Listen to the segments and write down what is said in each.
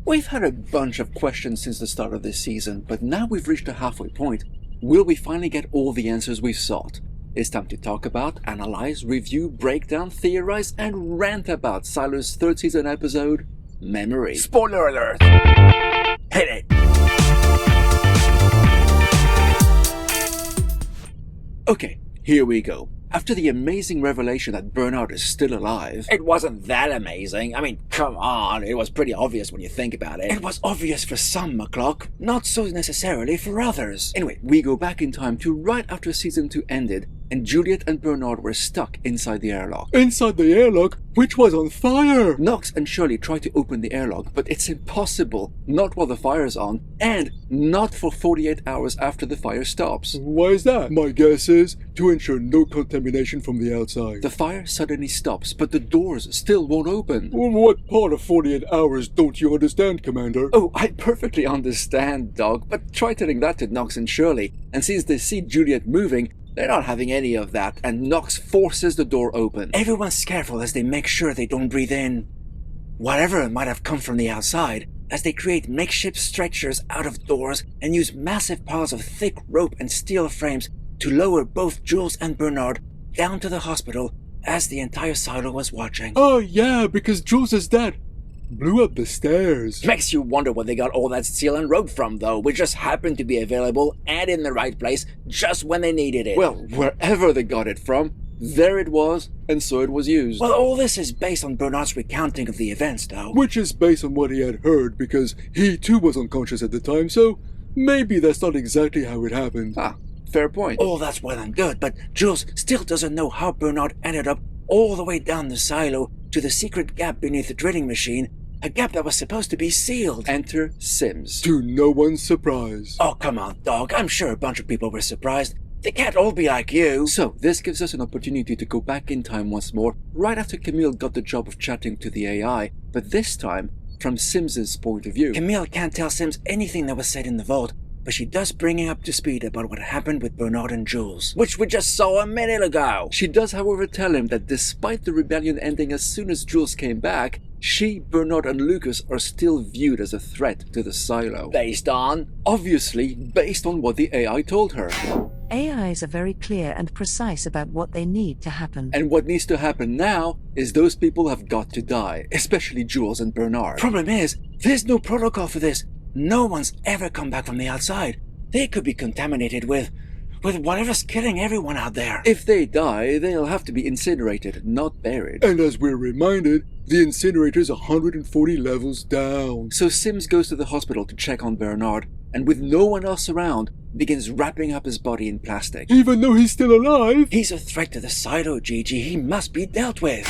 We've had a bunch of questions since the start of this season, but now we've reached the halfway point. Will we finally get all the answers we've sought? It's time to talk about, analyze, review, break down, theorize, and rant about Silo's third season episode, Memory. Spoiler alert! Hit it! Okay, here we go. After the amazing revelation that Bernard is still alive... It wasn't that amazing. I mean, come on, it was pretty obvious when you think about it. It was obvious for some, McCluck, not so necessarily for others. Anyway, we go back in time to right after season 2 ended, and Juliette and Bernard were stuck inside the airlock. Inside the airlock, which was on fire! Knox and Shirley try to open the airlock, but it's impossible, not while the fire's on, and not for 48 hours after the fire stops. Why is that? My guess is to ensure no contamination from the outside. The fire suddenly stops, but the doors still won't open. What part of 48 hours don't you understand, Commander? Oh, I perfectly understand, Dog, but try telling that to Knox and Shirley, and since they see Juliette moving, they're not having any of that, and Knox forces the door open. Everyone's careful as they make sure they don't breathe in whatever might have come from the outside, as they create makeshift stretchers out of doors and use massive piles of thick rope and steel frames to lower both Jules and Bernard down to the hospital as the entire silo was watching. Oh yeah, because Jules' dad blew up the stairs. Makes you wonder where they got all that steel and rope from, though, which just happened to be available and in the right place just when they needed it. Well, wherever they got it from, there it was, and so it was used. Well, all this is based on Bernard's recounting of the events, though. Which is based on what he had heard, because he too was unconscious at the time, so maybe that's not exactly how it happened. Ah, fair point. All that's well and good, but Jules still doesn't know how Bernard ended up all the way down the silo to the secret gap beneath the drilling machine, a gap that was supposed to be sealed. Enter Sims. To no one's surprise. Oh, come on, Dog. I'm sure a bunch of people were surprised. They can't all be like you. So, this gives us an opportunity to go back in time once more, right after Camille got the job of chatting to the AI, but this time, from Sims's point of view. Camille can't tell Sims anything that was said in the vault, but she does bring him up to speed about what happened with Bernard and Jules, which we just saw a minute ago. She does, however, tell him that despite the rebellion ending as soon as Jules came back, she, Bernard, and Lucas are still viewed as a threat to the silo. Based on? Obviously, based on what the AI told her. AIs are very clear and precise about what they need to happen. And what needs to happen now is those people have got to die, especially Jules and Bernard. Problem is, there's no protocol for this. No one's ever come back from the outside. They could be contaminated with whatever's killing everyone out there. If they die, they'll have to be incinerated, not buried. And as we're reminded, the incinerator's 140 levels down. So Sims goes to the hospital to check on Bernard, and with no one else around, begins wrapping up his body in plastic. Even though he's still alive? He's a threat to the silo, Gigi. He must be dealt with.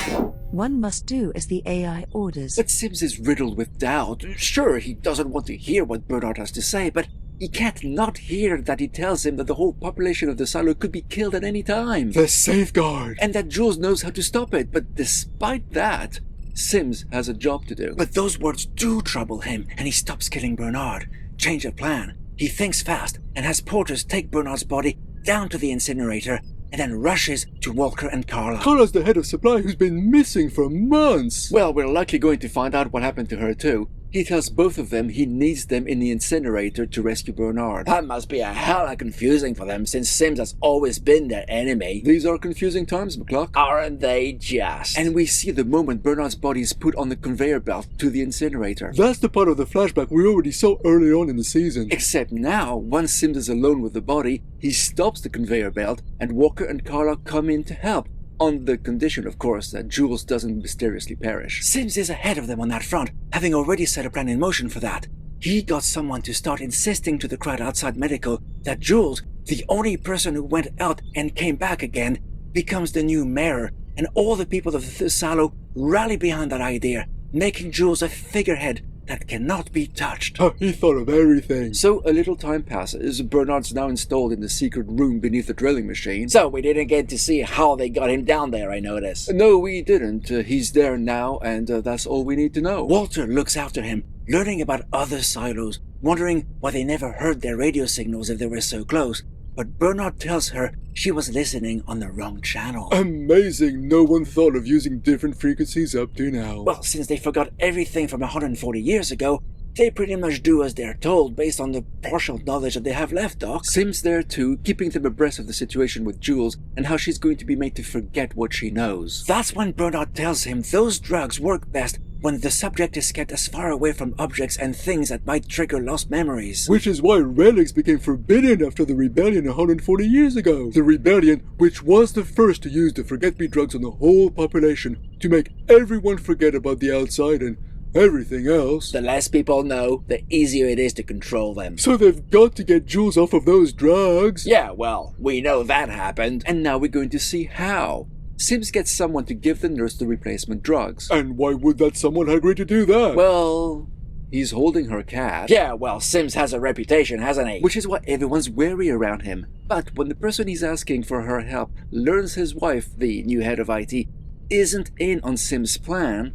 One must do as the AI orders. But Sims is riddled with doubt. Sure, he doesn't want to hear what Bernard has to say, but he can't not hear that he tells him that the whole population of the silo could be killed at any time. The safeguard. And that Jules knows how to stop it, but despite that, Sims has a job to do. But those words do trouble him, and he stops killing Bernard. Change of plan. He thinks fast, and has porters take Bernard's body down to the incinerator, and then rushes to Walker and Carla. Carla's the head of supply who's been missing for months. Well, we're likely going to find out what happened to her too. He tells both of them he needs them in the incinerator to rescue Bernard. That must be a hella confusing for them, since Sims has always been their enemy. These are confusing times, McCluck. Aren't they just? And we see the moment Bernard's body is put on the conveyor belt to the incinerator. That's the part of the flashback we already saw early on in the season. Except now, once Sims is alone with the body, he stops the conveyor belt, and Walker and Carla come in to help. On the condition, of course, that Jules doesn't mysteriously perish. Sims is ahead of them on that front, having already set a plan in motion for that. He got someone to start insisting to the crowd outside medical that Jules, the only person who went out and came back again, becomes the new mayor, and all the people of the silo rally behind that idea, making Jules a figurehead that cannot be touched. He thought of everything. So a little time passes. Bernard's now installed in the secret room beneath the drilling machine. So we didn't get to see how they got him down there, I notice. No, we didn't. He's there now, and that's all we need to know. Walter looks after him, learning about other silos, wondering why they never heard their radio signals if they were so close. But Bernard tells her she was listening on the wrong channel. Amazing, no one thought of using different frequencies up to now. Well, since they forgot everything from 140 years ago, They pretty much do as they're told based on the partial knowledge that they have left, Doc. Sim's there too, keeping them abreast of the situation with Jules and how she's going to be made to forget what she knows. That's when Bernard tells him those drugs work best when the subject is kept as far away from objects and things that might trigger lost memories. Which is why relics became forbidden after the rebellion 140 years ago. The rebellion, which was the first to use the forget-me drugs on the whole population to make everyone forget about the outside and everything else. The less people know, the easier it is to control them. So they've got to get Jules off of those drugs. Yeah, well, we know that happened. And now we're going to see how. Sims gets someone to give the nurse the replacement drugs. And why would that someone agree to do that? Well, he's holding her cat. Yeah, well, Sims has a reputation, hasn't he? Which is why everyone's wary around him. But when the person he's asking for her help learns his wife, the new head of IT, isn't in on Sim's plan,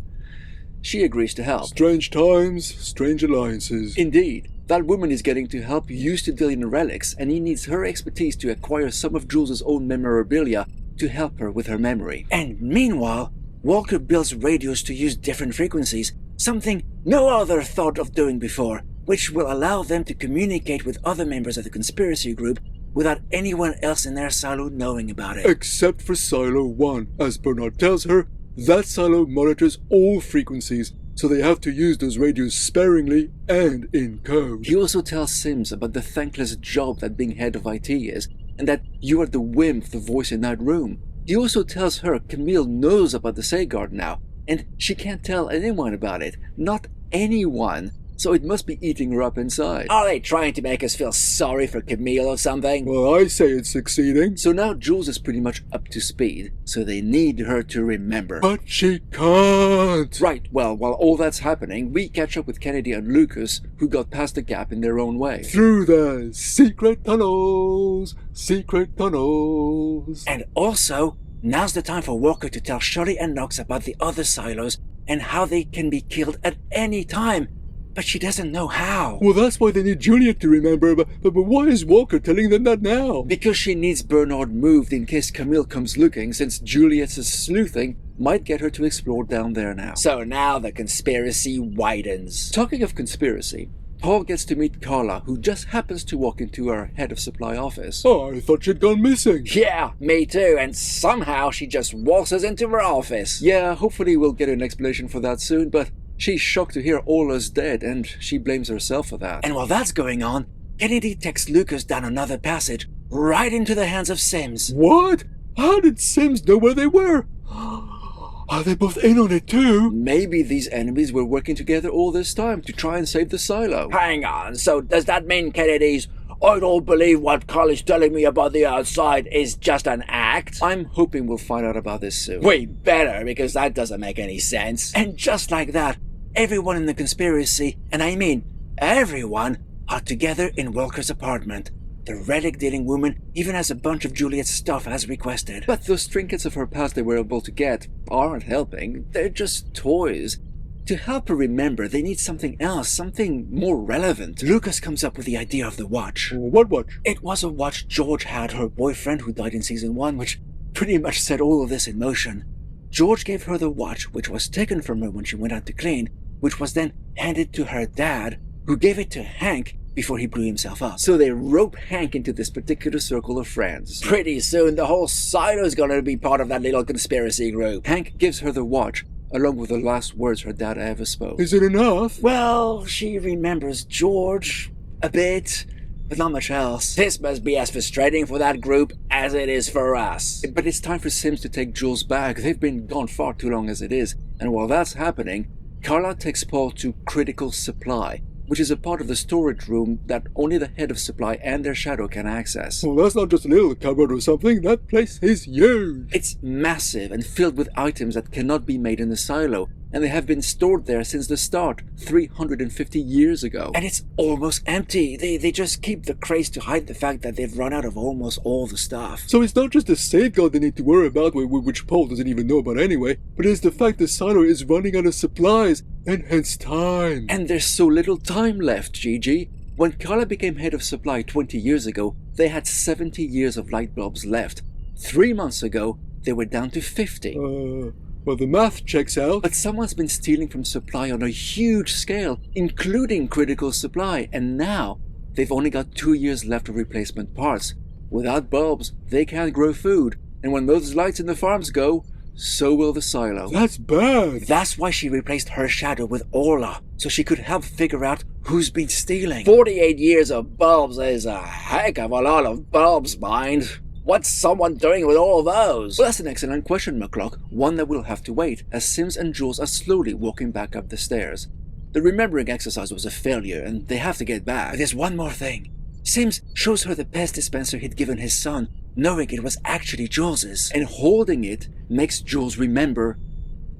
she agrees to help. Strange times, strange alliances. Indeed. That woman is getting to help used to deal in relics, and he needs her expertise to acquire some of Jules' own memorabilia to help her with her memory. And meanwhile, Walker builds radios to use different frequencies, something no other thought of doing before, which will allow them to communicate with other members of the conspiracy group without anyone else in their silo knowing about it. Except for Silo 1. As Bernard tells her, that silo monitors all frequencies, so they have to use those radios sparingly and in code. He also tells Sims about the thankless job that being head of IT is, and that you are the whim of the voice in that room. He also tells her Camille knows about the safeguard now, and she can't tell anyone about it. Not anyone. So it must be eating her up inside. Are they trying to make us feel sorry for Camille or something? Well, I say it's succeeding. So now Jules is pretty much up to speed, so they need her to remember. But she can't! Right, well, while all that's happening, we catch up with Kennedy and Lucas, who got past the gap in their own way. Through the secret tunnels! Secret tunnels! And also, now's the time for Walker to tell Shirley and Knox about the other silos and how they can be killed at any time. But she doesn't know how. Well, that's why they need Juliette to remember, but why is Walker telling them that now? Because she needs Bernard moved in case Camille comes looking, since Juliette's sleuthing might get her to explore down there now. So now the conspiracy widens. Talking of conspiracy, Paul gets to meet Carla, who just happens to walk into our head of supply office. Oh, I thought she'd gone missing. Yeah, me too, and somehow she just waltzes into her office. Yeah, hopefully we'll get an explanation for that soon, but she's shocked to hear Ola's dead, and she blames herself for that. And while that's going on, Kennedy takes Lucas down another passage, right into the hands of Sims. What? How did Sims know where they were? Are they both in on it too? Maybe these enemies were working together all this time to try and save the silo. Hang on, so does that mean Kennedy's "I don't believe what Carl is telling me about the outside" is just an act? I'm hoping we'll find out about this soon. We better, because that doesn't make any sense. And just like that, everyone in the conspiracy, and I mean everyone, are together in Walker's apartment. The relic-dealing woman even has a bunch of Juliette's stuff as requested. But those trinkets of her past they were able to get aren't helping. They're just toys. To help her remember, they need something else, something more relevant. Lucas comes up with the idea of the watch. What watch? It was a watch George had her boyfriend who died in season 1, which pretty much set all of this in motion. George gave her the watch, which was taken from her when she went out to clean, which was then handed to her dad, who gave it to Hank before he blew himself up. So they rope Hank into this particular circle of friends. Pretty soon the whole silo's gonna be part of that little conspiracy group. Hank gives her the watch, along with the last words her dad ever spoke. Is it enough? Well, she remembers George a bit, but not much else. This must be as frustrating for that group as it is for us. But it's time for Sims to take Jules back. They've been gone far too long as it is. And while that's happening, Carla takes Paul to Critical Supply, which is a part of the storage room that only the head of supply and their shadow can access. Well, that's not just a little cupboard or something. That place is huge. It's massive and filled with items that cannot be made in the silo, and they have been stored there since the start, 350 years ago. And it's almost empty. They just keep the crates to hide the fact that they've run out of almost all the stuff. So it's not just the safeguard they need to worry about, which Paul doesn't even know about anyway, but it's the fact the silo is running out of supplies, and hence time. And there's so little time left, Gigi. When Carla became head of supply 20 years ago, they had 70 years of light bulbs left. 3 months ago, they were down to 50. Well, the math checks out. But someone's been stealing from supply on a huge scale, including critical supply, and now they've only got 2 years left of replacement parts. Without bulbs, they can't grow food, and when those lights in the farms go, so will the silo. That's bad. That's why she replaced her shadow with Orla, so she could help figure out who's been stealing. 48 years of bulbs is a heck of a lot of bulbs, mind. What's someone doing with all those? Well, that's an excellent question, McCluck. One that we'll have to wait, as Sims and Jules are slowly walking back up the stairs. The remembering exercise was a failure, and they have to get back. But there's one more thing. Sims shows her the pest dispenser he'd given his son, knowing it was actually Jules's. And holding it makes Jules remember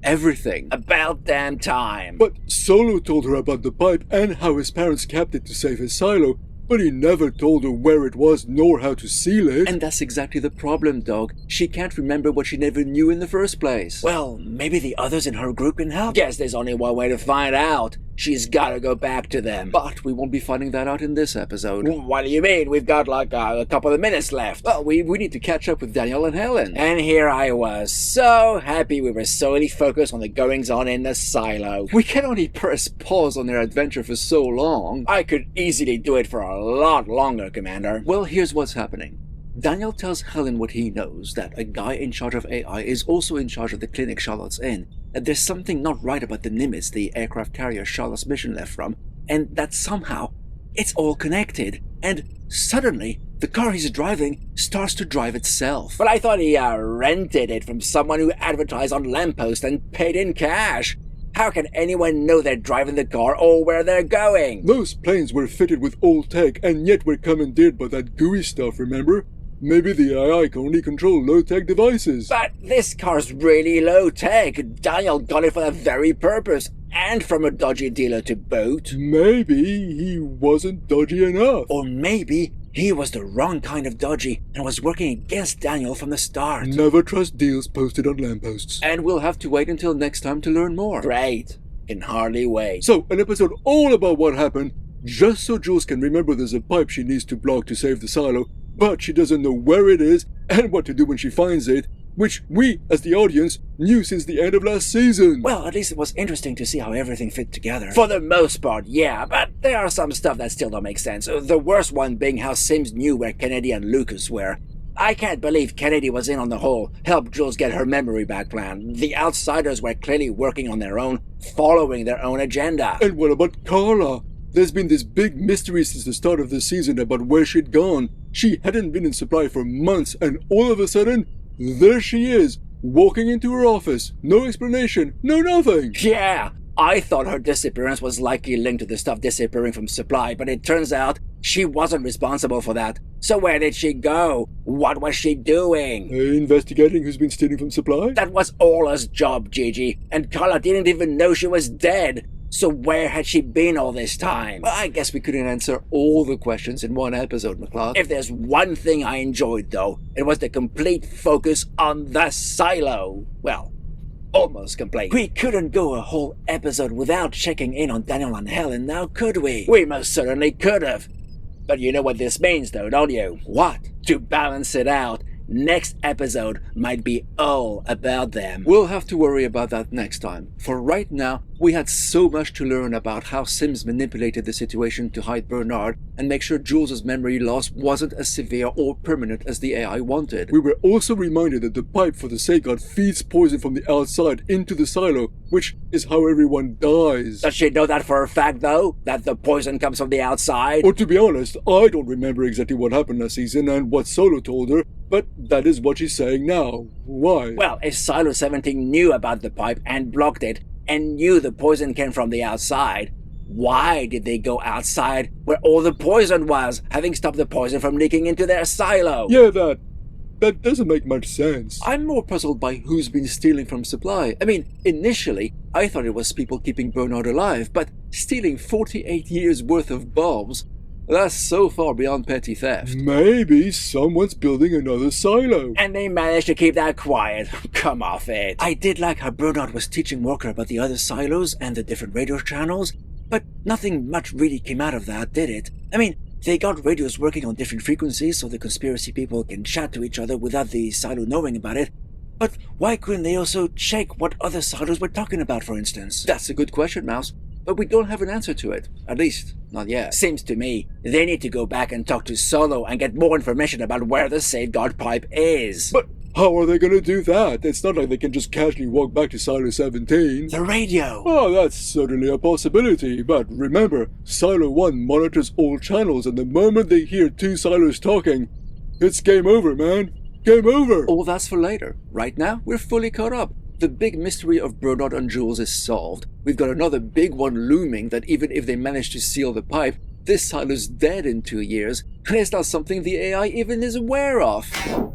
everything. About damn time. But Solo told her about the pipe and how his parents kept it to save his silo, but he never told her where it was nor how to seal it. And that's exactly the problem, Dog. She can't remember what she never knew in the first place. Well, maybe the others in her group can help. Guess there's only one way to find out. She's gotta go back to them. But we won't be finding that out in this episode. What do you mean? We've got like a couple of minutes left. Well, we need to catch up with Daniel and Helen. And here I was, so happy we were solely focused on the goings-on in the silo. We can only press pause on their adventure for so long. I could easily do it for a lot longer, Commander. Well, here's what's happening. Daniel tells Helen what he knows, that a guy in charge of AI is also in charge of the clinic Charlotte's in, that there's something not right about the Nimitz, the aircraft carrier Charlotte's mission left from, and that somehow it's all connected, and suddenly the car he's driving starts to drive itself. But I thought he rented it from someone who advertised on lamppost and paid in cash. How can anyone know they're driving the car or where they're going? Those planes were fitted with old tech and yet were commandeered by that gooey stuff, remember? Maybe the AI can only control low-tech devices. But this car's really low-tech. Daniel got it for that very purpose, and from a dodgy dealer to boot. Maybe he wasn't dodgy enough. Or maybe he was the wrong kind of dodgy and was working against Daniel from the start. Never trust deals posted on lampposts. And we'll have to wait until next time to learn more. Great. Can hardly wait. So, an episode all about what happened, just so Jules can remember there's a pipe she needs to block to save the silo, but she doesn't know where it is and what to do when she finds it, which we, as the audience, knew since the end of last season. Well, at least it was interesting to see how everything fit together. For the most part, yeah, but there are some stuff that still don't make sense. The worst one being how Sims knew where Kennedy and Lucas were. I can't believe Kennedy was in on the whole help Jules get her memory back plan. The outsiders were clearly working on their own, following their own agenda. And what about Carla? There's been this big mystery since the start of the season about where she'd gone. She hadn't been in supply for months, and all of a sudden, there she is, walking into her office. No explanation, no nothing. Yeah, I thought her disappearance was likely linked to the stuff disappearing from supply, but it turns out she wasn't responsible for that. So where did she go? What was she doing? Investigating who's been stealing from supply? That was Orla's job, Gigi, and Carla didn't even know she was dead. So where had she been all this time? Well, I guess we couldn't answer all the questions in one episode, McCluck. If there's one thing I enjoyed, though, it was the complete focus on the silo. Well, almost complete. We couldn't go a whole episode without checking in on Daniel and Helen, now could we? We most certainly could have. But you know what this means, though, don't you? What? To balance it out, next episode might be all about them. We'll have to worry about that next time. For right now, we had so much to learn about how Sims manipulated the situation to hide Bernard and make sure Jules' memory loss wasn't as severe or permanent as the AI wanted. We were also reminded that the pipe for the safeguard feeds poison from the outside into the silo, which is how everyone dies. Does she know that for a fact, though? That the poison comes from the outside? Or to be honest, I don't remember exactly what happened last season and what Solo told her, but that is what she's saying now. Why? Well, if Silo 17 knew about the pipe and blocked it, and knew the poison came from the outside, why did they go outside where all the poison was, having stopped the poison from leaking into their silo? Yeah, that doesn't make much sense. I'm more puzzled by who's been stealing from supply. I mean, initially, I thought it was people keeping Bernard alive, but stealing 48 years worth of bulbs, that's so far beyond petty theft. Maybe someone's building another silo. And they managed to keep that quiet. Come off it. I did like how Bernard was teaching Walker about the other silos and the different radio channels, but nothing much really came out of that, did it? I mean, they got radios working on different frequencies so the conspiracy people can chat to each other without the silo knowing about it, But why couldn't they also check what other silos we're talking about, for instance? That's a good question, Mouse. But we don't have an answer to it. At least, not yet. Seems to me they need to go back and talk to Solo and get more information about where the safeguard pipe is. But how are they gonna do that? It's not like they can just casually walk back to Silo 17. The radio! Oh, that's certainly a possibility, but remember, Silo 1 monitors all channels, and the moment they hear two silos talking, it's game over, man. Game over! All that's for later. Right now, we're fully caught up. The big mystery of Bernard and Jules is solved. We've got another big one looming that even if they manage to seal the pipe, this silo's dead in 2 years, and it's not something the AI even is aware of.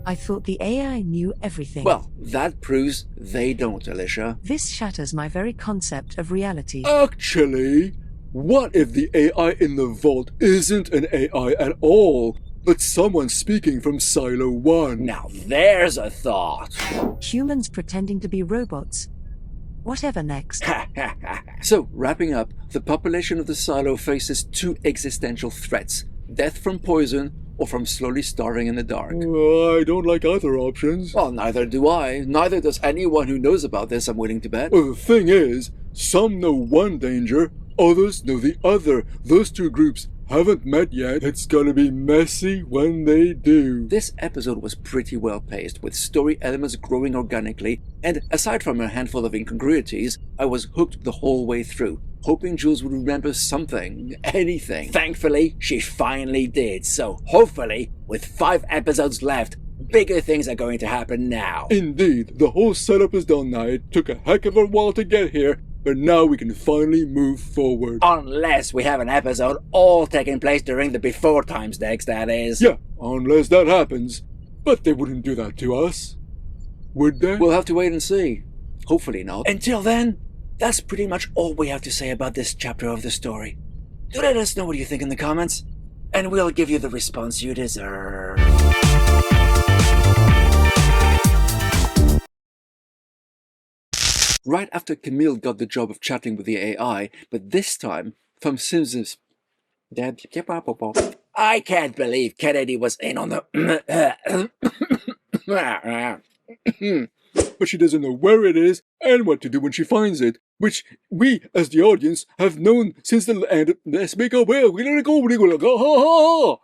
I thought the AI knew everything. Well, that proves they don't, Alicia. This shatters my very concept of reality. Actually, what if the AI in the vault isn't an AI at all, but someone speaking from Silo 1? Now there's a thought. Humans pretending to be robots. Whatever next. So, wrapping up, the population of the silo faces two existential threats: death from poison or from slowly starving in the dark. I don't like either options. Well, neither do I. Neither does anyone who knows about this, I'm willing to bet. Well, the thing is, some know one danger, others know the other. Those two groups haven't met yet. It's gonna be messy when they do. This episode was pretty well paced, with story elements growing organically, and aside from a handful of incongruities, I was hooked the whole way through, hoping Jules would remember something, anything. Thankfully, she finally did, so hopefully, with 5 episodes left, bigger things are going to happen now. Indeed, the whole setup is done now. It took a heck of a while to get here, but now we can finally move forward. Unless we have an episode all taking place during the before times next, that is. Yeah, unless that happens. But they wouldn't do that to us. Would they? We'll have to wait and see. Hopefully not. Until then, that's pretty much all we have to say about this chapter of the story. Do let us know what you think in the comments, and we'll give you the response you deserve. Right after Camille got the job of chatting with the AI, but this time from Simpsons. I can't believe Kennedy was in on the... But she doesn't know where it is and what to do when she finds it, which we, as the audience, have known since the end. Let's make a way. We're gonna go.